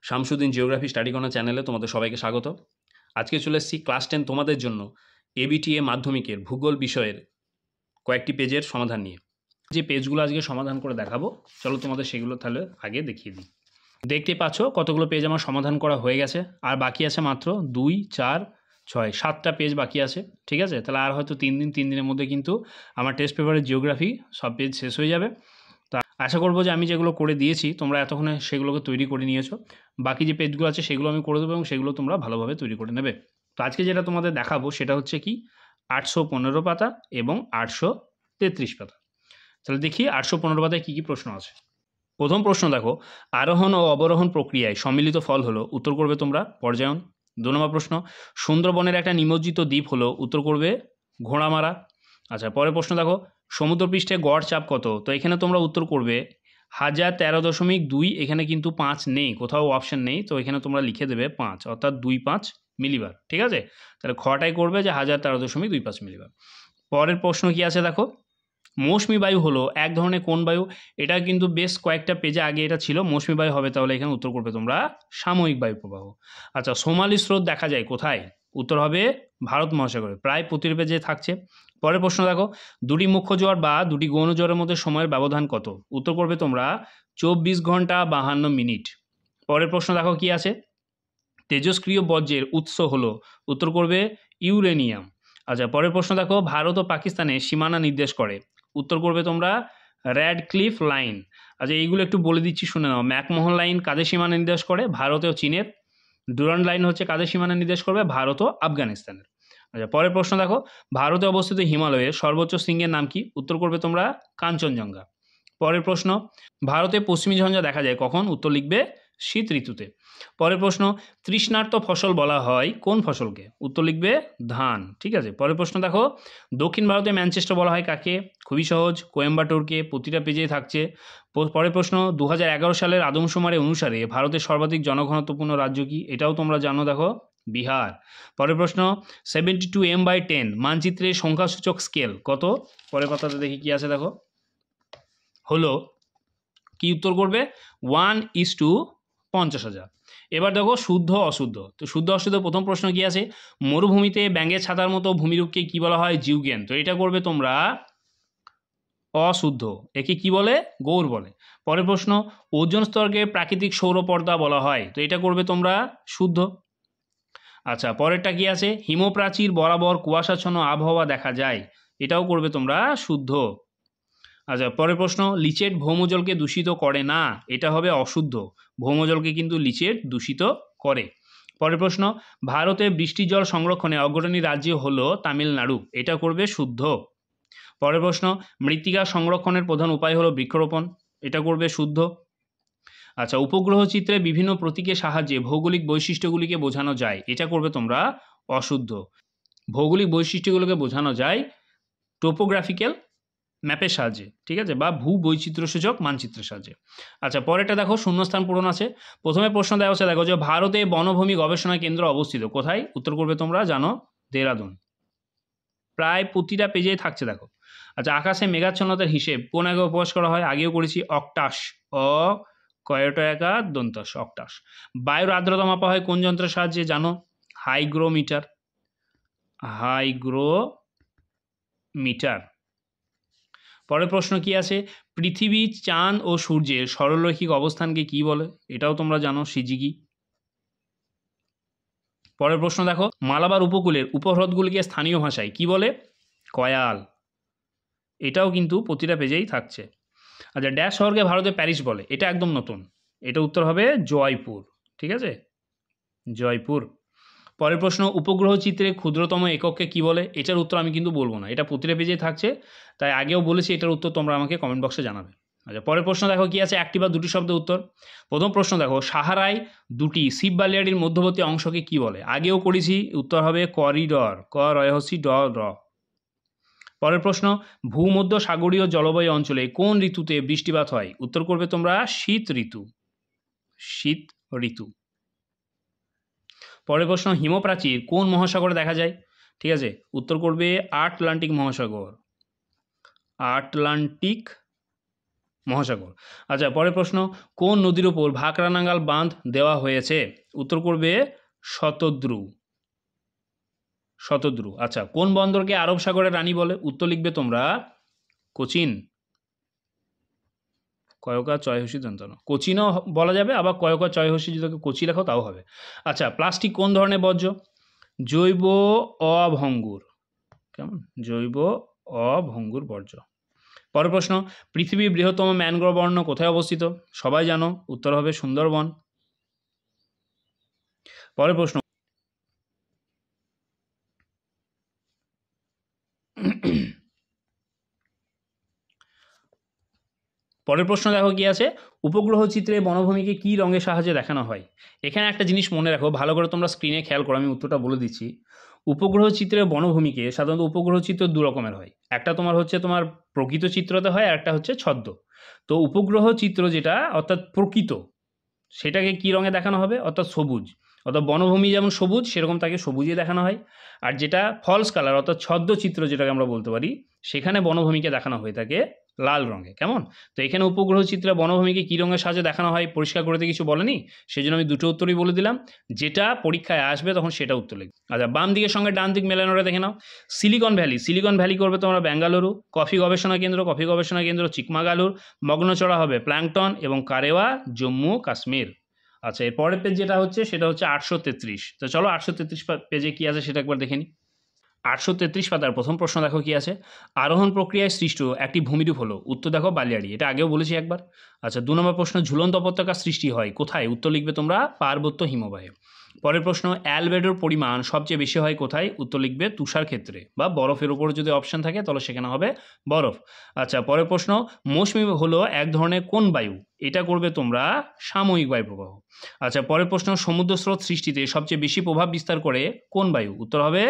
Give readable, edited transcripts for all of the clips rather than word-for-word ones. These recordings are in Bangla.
শামসুদ্দিন জিওগ্রাফি স্টাডি কর্নার চ্যানেলে তোমাদের সবাইকে স্বাগত। আজকে চলে এসেছি ক্লাস 10 তোমাদের জন্য এবিটিএ মাধ্যমিকের ভূগোল বিষয়ের কয়েকটি পেজের সমাধান নিয়ে। যে পেজগুলো আজকে সমাধান করে দেখাবো, চলো তোমাদের সেগুলো তাহলে আগে দেখিয়ে দিই। দেখতে পাচ্ছ কতগুলো পেজ আমার সমাধান করা হয়ে গেছে, আর বাকি আছে মাত্র 2, 4, 6, 7টা পেজ বাকি আছে। ঠিক আছে, তাহলে আর হয়তো 3 দিনের মধ্যে কিন্তু আমার টেস্ট পেপারের জিওগ্রাফি সব পেজ শেষ হয়ে যাবে। তা আশা করবো যে আমি যেগুলো করে দিয়েছি তোমরা এতক্ষণে সেগুলোকে তৈরি করে নিয়েছো। বাকি যে পেজগুলো আছে সেগুলো আমি করে দেবো এবং সেগুলো তোমরা ভালোভাবে তৈরি করে নেবে। তো আজকে যেটা তোমাদের দেখাবো সেটা হচ্ছে কি 815 পাতা এবং 833 পাতা। তাহলে দেখি 815 পাতায় কী কী প্রশ্ন আছে। প্রথম প্রশ্ন দেখো, আরোহণ ও অবরোহণ প্রক্রিয়ায় সম্মিলিত ফল হলো, উত্তর করবে তোমরা পর্যায়ন। 2 নম্বর প্রশ্ন, সুন্দরবনের একটা নিমজ্জিত দ্বীপ হলো, উত্তর করবে ঘোড়ামারা। আচ্ছা, পরের প্রশ্ন দেখো, সমুদ্রপৃষ্ঠে গড় চাপ কত? তো এখানে তোমরা উত্তর করবে 1013.2। এখানে কিন্তু 5 নেই, কোথাও অপশান নেই, তো এখানে তোমরা লিখে দেবে 5, অর্থাৎ 25 মিলিবার। ঠিক আছে, তাহলে খটাই করবে যে 1013.25 মিলিবার। পরের প্রশ্ন কি আছে দেখো, মৌসুমী বায়ু হলো এক ধরনের কোন বায়ু? এটা কিন্তু বেশ কয়েকটা পেজে আগে এটা ছিল, মৌসুমী বায়ু হবে, তাহলে এখানে উত্তর করবে তোমরা সাময়িক বায়ু প্রবাহ। আচ্ছা, সোমালি স্রোত দেখা যায় কোথায়? উত্তর হবে ভারত মহাসাগরে, প্রায় প্রতি পেজে থাকছে। পরের প্রশ্ন দেখো, দুটি মুখ্য জোয়ার বা দুটি গৌণ জোয়ারের মধ্যে সময়ের ব্যবধান কত? উত্তর করবে তোমরা 24 ঘন্টা 52 মিনিট। পরের প্রশ্ন দেখো কি আছে, তেজস্ক্রিয় বর্জ্যের উৎস হলো, উত্তর করবে ইউরেনিয়াম। আচ্ছা, পরের প্রশ্ন দেখো, ভারত ও পাকিস্তানের সীমানা নির্দেশ করে, উত্তর করবে তোমরা র্যাডক্লিফ লাইন। আচ্ছা, এইগুলো একটু বলে দিচ্ছি শুনে নাও। ম্যাকমোহন লাইন কাদের সীমানা নির্দেশ করে? ভারত ও চীনের। ডুরান্ড লাইন হচ্ছে কাদের সীমানা নির্দেশ করবে? ভারত ও আফগানিস্তানের। আচ্ছা, পরের প্রশ্ন দেখো, ভারতে অবস্থিত হিমালয়ের সর্বোচ্চ শৃঙ্গের নাম কি? উত্তর করবে তোমরা কাঞ্চনজঙ্ঘা। পরের প্রশ্ন, ভারতে পশ্চিমী ঝঞ্ঝা দেখা যায় কখন? উত্তর লিখবে শীত ঋতুতে। পরের প্রশ্ন, তৃষ্ণার্ত ফসল বলা হয় কোন ফসলকে? উত্তর লিখবে ধান। ঠিক আছে, পরের প্রশ্ন দেখো, দক্ষিণ ভারতে ম্যানচেস্টার বলা হয় কাকে? খুবই সহজ, কোয়েম্বাটোরকে, প্রতিটা পেজেই থাকছে। পরের প্রশ্ন, 2011 সালের আদমশুমারি অনুসারে ভারতের সর্বাধিক জনঘনত্বপূর্ণ রাজ্য কি? এটাও তোমরা জানো, দেখো বিহার। পরের প্রশ্ন, 72m/10 মানচিত্রের সংখ্যাসূচক স্কেল কত? পরের পাতাতে দেখি কি আছে দেখো, হলো কি উত্তর করবে 1:50,000। এবার দেখো শুদ্ধ অশুদ্ধ। তো শুদ্ধ অশুদ্ধ প্রথম প্রশ্ন কি আছে, মরুভূমিতে ব্যাঙের ছাতার মতো ভূমিরূপকে কি বলা হয়? জিউগেন। তো এটা করবে তোমরা অশুদ্ধ, একে কি বলে? গৌর বলে। পরের প্রশ্ন, ওজোন স্তরকে প্রাকৃতিক সৌরপর্দা বলা হয়, তো এটা করবে তোমরা শুদ্ধ। আচ্ছা, পরেরটা কি আছে, হিমপ্রাচীর বরাবর কুয়াশাচ্ছন্ন আবহাওয়া দেখা যায়, এটাও করবে তোমরা শুদ্ধ। আচ্ছা, পরের প্রশ্ন, লিচেট ভৌমজলকে দূষিত করে না, এটা হবে অশুদ্ধ। ভৌমজলকে কিন্তু লিচেট দূষিত করে। পরের প্রশ্ন, ভারতে বৃষ্টির জল সংরক্ষণে অগ্রণী রাজ্য হলো তামিলনাড়ু, এটা করবে শুদ্ধ। পরের প্রশ্ন, মৃত্তিকা সংরক্ষণের প্রধান উপায় হলো বৃক্ষরোপণ, এটা করবে শুদ্ধ। আচ্ছা, উপগ্রহ চিত্রে বিভিন্ন প্রতীকের সাহায্যে ভৌগোলিক বৈশিষ্ট্যগুলিকে বোঝানো যায়, এটা করবে তোমরা অশুদ্ধ। ভৌগোলিক বৈশিষ্ট্যগুলোকে বোঝানো যায় টোপোগ্রাফিক্যাল ম্যাপের সাহায্যে, ঠিক আছে, বা ভূ বৈচিত্র্যসূচক মানচিত্রের সাহায্যে। আচ্ছা, পরেরটা দেখো, শূন্যস্থান পূরণ আছে। প্রথমে প্রশ্ন দেওয়া হচ্ছে দেখো, যে ভারতে বনভূমি গবেষণা কেন্দ্র অবস্থিত কোথায়? উত্তর করবে তোমরা জানো দেহরাদুন, প্রায় প্রতিটা পেজেই থাকছে দেখো। আচ্ছা, আকাশে মেঘাচ্ছন্নতার হিসেব কোন একে প্রকাশ করা হয়? আগেও করেছি, অক্টাস, কয়টা দন্তাস, অক্টাস। বায়ুর আর্দ্রতা মাপা হয় কোন যন্ত্রের সাহায্যে? জানো, হাইগ্রোমিটার। পরের প্রশ্ন কি আছে, পৃথিবী, চাঁদ ও সূর্যের সরলরৈখিক অবস্থানকে কি বলে? এটাও তোমরা জানো, সিজিগি। পরের প্রশ্ন দেখো, মালাবার উপকূলের উপহ্রদগুলিকে স্থানীয় ভাষায় কি বলে? কয়াল। এটাও কিন্তু প্রতিটা পেজেই থাকছে। আচ্ছা, ড্যাশ শহরকে ভারতে প্যারিস বলে, এটা একদম নতুন, এটা উত্তর হবে জয়পুর। ঠিক আছে, জয়পুর। পরের প্রশ্ন, উপগ্রহ চিত্রে ক্ষুদ্রতম একককে কি বলে? এটার উত্তর আমি কিন্তু বলবো না, এটা প্রতিটা পেজেই থাকছে, তাই আগেও বলেছি, এটার উত্তর তোমরা আমাকে কমেন্ট বক্সে জানাবে। আচ্ছা, পরের প্রশ্ন দেখো কি আছে, একটি বা দুটি শব্দ উত্তর। প্রথম প্রশ্ন দেখো, সাহারায় দুটি শিব বালিয়াড়ির মধ্যবর্তী অংশকে কি বলে? আগেও করেছি, উত্তর হবে করিডর, র। পরের প্রশ্ন, ভূমধ্য সাগরীয় জলবায়ু অঞ্চলে কোন ঋতুতে বৃষ্টিপাত হয়? উত্তর করবে তোমরা শীত ঋতু। পরের প্রশ্ন, হিমপ্রাচীর কোন মহাসাগরে দেখা যায়? ঠিক আছে, উত্তর করবে আটলান্টিক মহাসাগর, মহাসাগর। আচ্ছা, পরের প্রশ্ন, কোন নদীর ওপর ভাকরানাঙ্গাল বাঁধ দেওয়া হয়েছে? উত্তর করবে শতদ্রু। শতদ্রু। আচ্ছা, কোন বন্দরকে আরব সাগরের রানী বলে? উত্তর লিখবে তোমরা কোচিন। কয়কা চয়হসি দন্তন, কোচিনও বলা যাবে, আবার কয়কা চয়হসি যদি কোচি লেখো তাও হবে। আচ্ছা, প্লাস্টিক কোন ধরনের বর্জ্য? জৈব অভঙ্গুর। কেমন? জৈব অভঙ্গুর বর্জ্য। পরের প্রশ্ন, পৃথিবীর বৃহত্তম ম্যানগ্রোভ অরণ্য কোথায় অবস্থিত? সবাই জানো, উত্তর হবে সুন্দরবন। পরের প্রশ্ন, দেখো কি আছে, উপগ্রহ চিত্রে বনভূমিকে কি রঙের সাহায্যে দেখানো হয়? এখানে একটা জিনিস মনে রাখো, ভালো করে তোমরা স্ক্রিনে খেয়াল করো, আমি উত্তরটা বলে দিচ্ছি। উপগ্রহ চিত্রের বনভূমিকে সাধারণত উপগ্রহ চিত্র দু রকমের হয়, একটা তোমার হচ্ছে তোমার প্রকৃত চিত্রতে হয়, আর একটা হচ্ছে ছদ্ম। তো উপগ্রহ চিত্র যেটা অর্থাৎ প্রকৃত, সেটাকে কি রঙে দেখানো হবে? অর্থাৎ সবুজ। অর্থাৎ বনভূমি যেমন সবুজ, সেরকম তাকে সবুজে দেখানো হয়। আর যেটা ফলস কালার অর্থাৎ ছদ্ম চিত্র যেটাকে আমরা বলতে পারি, সেখানে বনভূমিকে দেখানো হয়ে থাকে লাল রঙে। কেমন? তো এখানে উপগ্রহ চিত্রে বনভূমিকে কী রঙের সাহায্যে দেখানো হয় পরিষ্কার করে কিছু বলেনি, সেই জন্য আমি দুটো উত্তরই বলে দিলাম, যেটা পরীক্ষায় আসবে তখন সেটা উত্তর লিখবে। আচ্ছা, বাম দিকের সঙ্গে ডান দিক মেলানোটা দেখে নাও। সিলিকন ভ্যালি করবে তোমরা বেঙ্গালুরু, কফি গবেষণা কেন্দ্র চিকমাগালুর, মগ্নচড়া হবে প্ল্যাঙ্কটন, এবং কারেওয়া জম্মু কাশ্মীর। আচ্ছা, এর পরের পেজ যেটা হচ্ছে সেটা হচ্ছে 833। তো চলো 833 পেজে কি আছে সেটা একবার দেখে নিই। 833 পাতার প্রথম প্রশ্ন দেখো কি আছে, আরোহণ প্রক্রিয়ায় সৃষ্ট একটি ভূমিরূপ হলো? উত্তর দেখো বালিয়াড়ি, এটা আগেও বলেছি একবার। আচ্ছা, 2 নম্বর প্রশ্ন, ঝুলন্ত উপত্যকা সৃষ্টি হয় কোথায়? উত্তর লিখবে তোমরা পার্বত্য হিমবাহে। পরের প্রশ্ন, অ্যালবেডোর পরিমাণ সবচেয়ে বেশি হয় কোথায়? উত্তর লিখবে তুষার ক্ষেত্রে, বা বরফের উপরে যদি অপশন থাকে তাহলে সেখানে হবে বরফ। আচ্ছা, পরের প্রশ্ন, মৌসুমী হলো এক ধরনের কোন বায়ু? এটা করবে তোমরা সাময়িক বায়ু প্রবাহ। আচ্ছা, পরের প্রশ্ন, সমুদ্র স্রোত সৃষ্টিতে সবচেয়ে বেশি প্রভাব বিস্তার করে কোন বায়ু? উত্তর হবে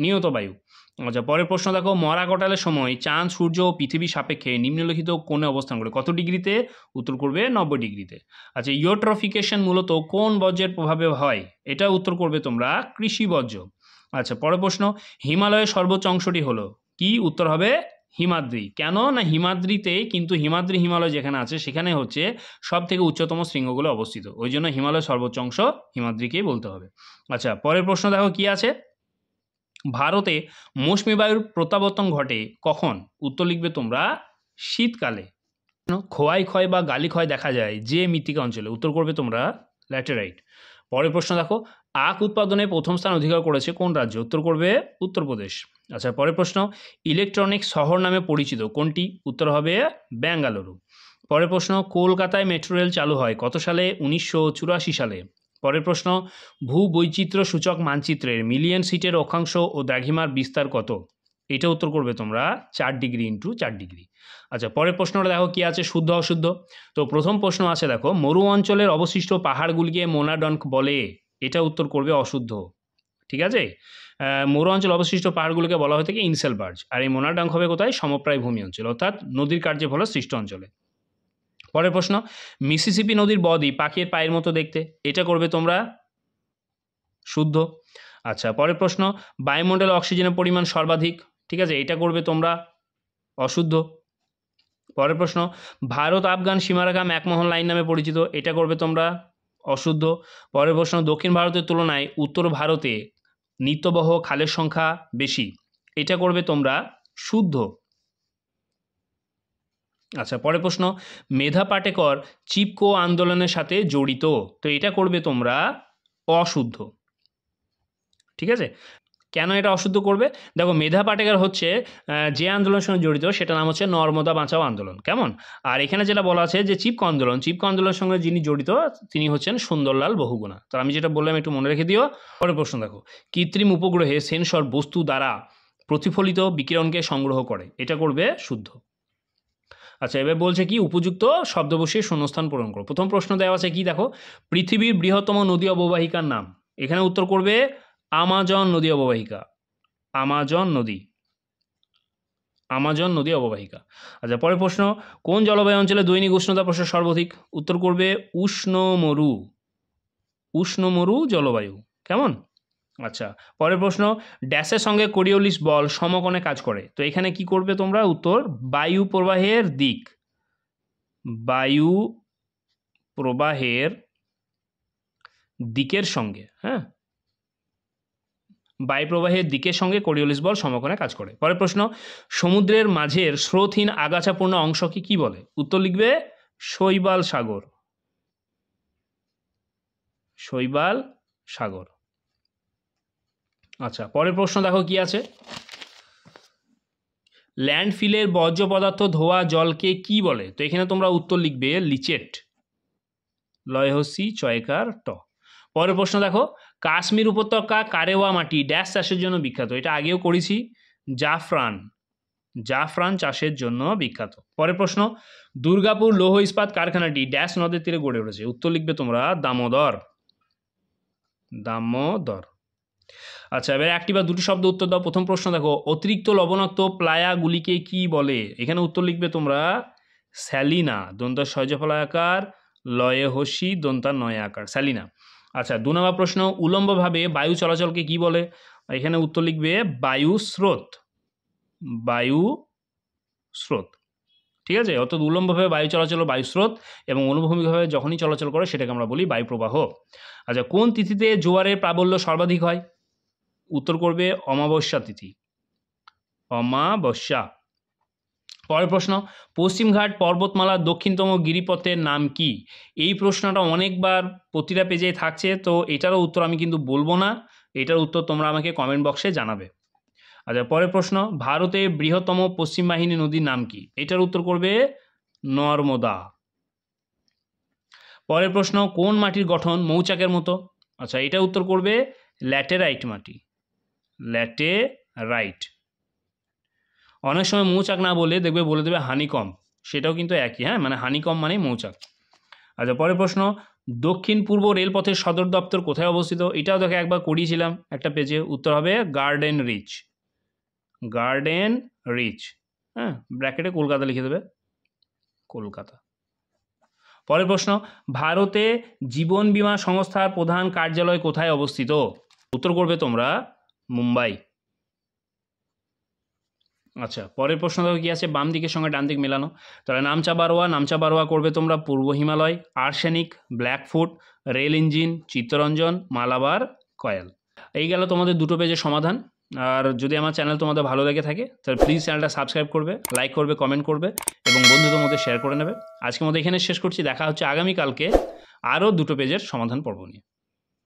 নিয়ত বায়ু। আচ্ছা, পরের প্রশ্ন দেখো, মরা কটালের সময় চাঁদ, সূর্য ও পৃথিবী সাপেক্ষে নিম্নলিখিত কোণে অবস্থান করে? কত ডিগ্রিতে? উত্তর করবে 90 ডিগ্রিতে। আচ্ছা, ইউট্রফিকেশন মূলত কোন বর্জ্যের প্রভাবে হয়? এটা উত্তর করবে তোমরা কৃষি বর্জ্য। আচ্ছা, পরের প্রশ্ন, হিমালয়ের সর্বোচ্চ অংশটি হলো কি? উত্তর হবে হিমাদ্রি। কেন না হিমাদ্রিতে কিন্তু হিমালয় যেখানে আছে সেখানে হচ্ছে সব থেকে উচ্চতম শৃঙ্গগুলো অবস্থিত, ওই জন্য হিমালয়ের সর্বোচ্চ অংশ হিমাদ্রিকেই বলতে হবে। আচ্ছা, পরের প্রশ্ন দেখো কি আছে, ভারতে মৌসুমী বায়ুর প্রত্যাবর্তন ঘটে কখন? উত্তর লিখবে তোমরা শীতকালে। খোয়াই ক্ষয় বা গালি ক্ষয় দেখা যায় যে মৃত্তিকা অঞ্চলে? উত্তর করবে তোমরা ল্যাটেরাইট। পরের প্রশ্ন দেখো, আখ উৎপাদনে প্রথম স্থান অধিকার করেছে কোন রাজ্য? উত্তর করবে উত্তরপ্রদেশ। আচ্ছা, পরের প্রশ্ন, ইলেকট্রনিক শহর নামে পরিচিত কোনটি? উত্তর হবে বেঙ্গালুরু। পরের প্রশ্ন, কলকাতায় মেট্রো রেল চালু হয় কত সালে? 1984 সালে। পরের প্রশ্ন, ভূবৈচিত্র্য সূচক মানচিত্রের মিলিয়ন সিটের অক্ষাংশ ও দ্রাঘিমার বিস্তার কত? এটা উত্তর করবে তোমরা 4 ডিগ্রি ইন্টু 4 ডিগ্রি। আচ্ছা, পরের প্রশ্নটা দেখো কি আছে, শুদ্ধ অশুদ্ধ। তো প্রথম প্রশ্ন আছে দেখো, মরু অঞ্চলের অবশিষ্ট পাহাড়গুলিকে মোনাডঙ্ক বলে? এটা উত্তর করবে অশুদ্ধ। ঠিক আছে, মরু অঞ্চল অবশিষ্ট পাহাড়গুলোকে বলা হয়ে থাকে ইনসেলবার্জ, আর এই মোনাডঙ্ক হবে কোথায়? সমপ্রায় ভূমি অঞ্চল, অর্থাৎ নদীর কার্যের ফলে সৃষ্ট অঞ্চলে। পরের প্রশ্ন, মিসিসিপি নদীর বদ্বীপ পাখির পায়ের মতো দেখতে? এটা করবে তোমরা শুদ্ধ। আচ্ছা, পরের প্রশ্ন, বায়ুমণ্ডলে অক্সিজেনের পরিমাণ সর্বাধিক? ঠিক আছে, এটা করবে তোমরা অশুদ্ধ। পরের প্রশ্ন, ভারত আফগান সীমারেখা ম্যাকমোহন লাইন নামে পরিচিত? এটা করবে তোমরা অশুদ্ধ। পরের প্রশ্ন, দক্ষিণ ভারতের তুলনায় উত্তর ভারতে নিত্যবহ খালের সংখ্যা বেশি? এটা করবে তোমরা শুদ্ধ। আচ্ছা, পরের প্রশ্ন, মেধা পাটেকর চিপকো আন্দোলনের সাথে জড়িত? তো এটা করবে তোমরা অশুদ্ধ। ঠিক আছে, কেন এটা অশুদ্ধ করবে? দেখো, মেধা পাটেকর হচ্ছে যে আন্দোলনের সঙ্গে জড়িত সেটার নাম হচ্ছে নর্মদা বাঁচাও আন্দোলন। কেমন? আর এখানে যেটা বলা আছে যে চিপকো আন্দোলনের সঙ্গে যিনি জড়িত তিনি হচ্ছেন সুন্দরলাল বহুগুণা। তো আমি যেটা বললাম একটু মনে রেখে দিও। পরের প্রশ্ন দেখো, কৃত্রিম উপগ্রহে সেন্সর বস্তু দ্বারা প্রতিফলিত বিকিরণকে সংগ্রহ করে? এটা করবে শুদ্ধ। আচ্ছা, এবার বলছে কি, উপযুক্ত শব্দ বসিয়ে শূন্যস্থান পূরণ করো। প্রথম প্রশ্ন দেওয়া আছে কি দেখো, পৃথিবীর বৃহত্তম নদী অববাহিকার নাম? এখানে উত্তর করবে আমাজন নদী অববাহিকা। আমাজন নদী অববাহিকা। আচ্ছা, পরের প্রশ্ন, কোন জলবায়ু অঞ্চলে দৈনিক উষ্ণতা প্রসার সর্বাধিক? উত্তর করবে উষ্ণ মরু জলবায়ু। কেমন? আচ্ছা, পরের প্রশ্ন, ড্যাশের সঙ্গে কোরিওলিস বল সমকোণে কাজ করে? তো এখানে কি করবে তোমরা? উত্তর বায়ু প্রবাহের দিক। বায়ু প্রবাহের দিকের সঙ্গে, হ্যাঁ, বায়ু প্রবাহের দিকের সঙ্গে কোরিওলিস বল সমকোণে কাজ করে। পরের প্রশ্ন, সমুদ্রের মাঝের স্রোতহীন আগাছাপূর্ণ অংশকে কি বলে? উত্তর লিখবে শৈবাল সাগর। শৈবাল সাগর। আচ্ছা, পরের প্রশ্ন দেখো কি আছে। ল্যান্ডফিলের বর্জ্য পদার্থ ধোয়া জলকে কি বলে? তো এখানে তোমরা উত্তর লিখবে লিচেট। লয়হসি চয়কার ট। পরের প্রশ্ন দেখো, কাশ্মীর উপত্যকা কারেওয়া মাটি ড্যাশ চাষের জন্য বিখ্যাত? এটা আগেও করেছি, জাফরান। জাফরান চাষের জন্য বিখ্যাত। পরের প্রশ্ন, দুর্গাপুর লৌহ ইস্পাত কারখানাটি ড্যাশ নদের তীরে গড়ে উঠেছে? উত্তর লিখবে তোমরা দামোদর। দামোদর। আচ্ছা, এবার একটি বা দুটি শব্দ উত্তর দাও। প্রথম প্রশ্ন দেখো, অতিরিক্ত লবণাক্ত প্লায়াগুলিকে কি বলে? এখানে উত্তর লিখবে তোমরা স্যালিনা। দন্তা সহজফলাকার, লয়ে হসি দন্তা নয় আকার, স্যালিনা। আচ্ছা, 2 নম্বর প্রশ্ন, উলম্বভাবে বায়ু চলাচলকে কি বলে? এখানে উত্তর লিখবে বায়ু স্রোত। বায়ু স্রোত। ঠিক আছে, অর্থাৎ উলম্বভাবে বায়ু চলাচল বায়ু স্রোত এবং অনুভূমিকভাবে যখনই চলাচল করে সেটাকে আমরা বলি বায়ু প্রবাহ। আচ্ছা, কোন তিথিতে জোয়ারের প্রাবল্য সর্বাধিক হয়? উত্তর করবে অমাবস্যা তিথি। অমাবস্যা। পরের প্রশ্ন, পশ্চিমঘাট পর্বতমালার দক্ষিণতম গিরিপথের নাম কি? এই প্রশ্নটা অনেকবার প্রতিটা পেজেই থাকছে, তো এটারও উত্তর আমি কিন্তু বলবো না, এটার উত্তর তোমরা আমাকে কমেন্ট বক্সে জানাবে। আচ্ছা, পরের প্রশ্ন, ভারতের বৃহত্তম পশ্চিম বাহিনী নদীর নাম কি? এটার উত্তর করবে নর্মদা। পরের প্রশ্ন, কোন মাটির গঠন মৌচাকের মতো? আচ্ছা, এটা উত্তর করবে ল্যাটেরাইট মাটি। ল্যাটেরাইট। অনেক সময় মৌচাক না বলে দেখবে বলে দেবে হানিকম, সেটাও কিন্তু একই, হ্যাঁ, মানে হানিকম মানে মৌচাক। আচ্ছা, পরের প্রশ্ন, দক্ষিণ পূর্ব রেলপথের সদর দপ্তর কোথায় অবস্থিত? এটাও দেখে একবার করিয়েছিলাম একটা পেজে, উত্তর হবে গার্ডেন রিচ। গার্ডেন রিচ, হ্যাঁ, ব্র্যাকেটে কলকাতা লিখে দেবে, কলকাতা। পরের প্রশ্ন, ভারতে জীবন বীমা সংস্থার প্রধান কার্যালয় কোথায় অবস্থিত? উত্তর করবে তোমরা মুম্বাই। আচ্ছা, পরের প্রশ্ন দেখো কি আছে, বাম দিকের সঙ্গে ডান দিক মেলানো। তাহলে নামচা বারোয়া করবে তোমরা পূর্ব Himalaya, arsenic, blackfoot, rail engine, Chittaranjan, Malabar, coil. এই গেল তোমাদের দুটো পেজের সমাধান। আর যদি আমার চ্যানেল তোমাদের ভালো লেগে থাকে তাহলে প্লিজ চ্যানেলটা সাবস্ক্রাইব করবে, লাইক করবে, কমেন্ট করবে এবং বন্ধুদের মধ্যে শেয়ার করে নেবে। আজকের মতো এখানে শেষ করছি, দেখা হচ্ছে আগামীকালকে আরও দুটো পেজের সমাধান পর্ব নিয়ে।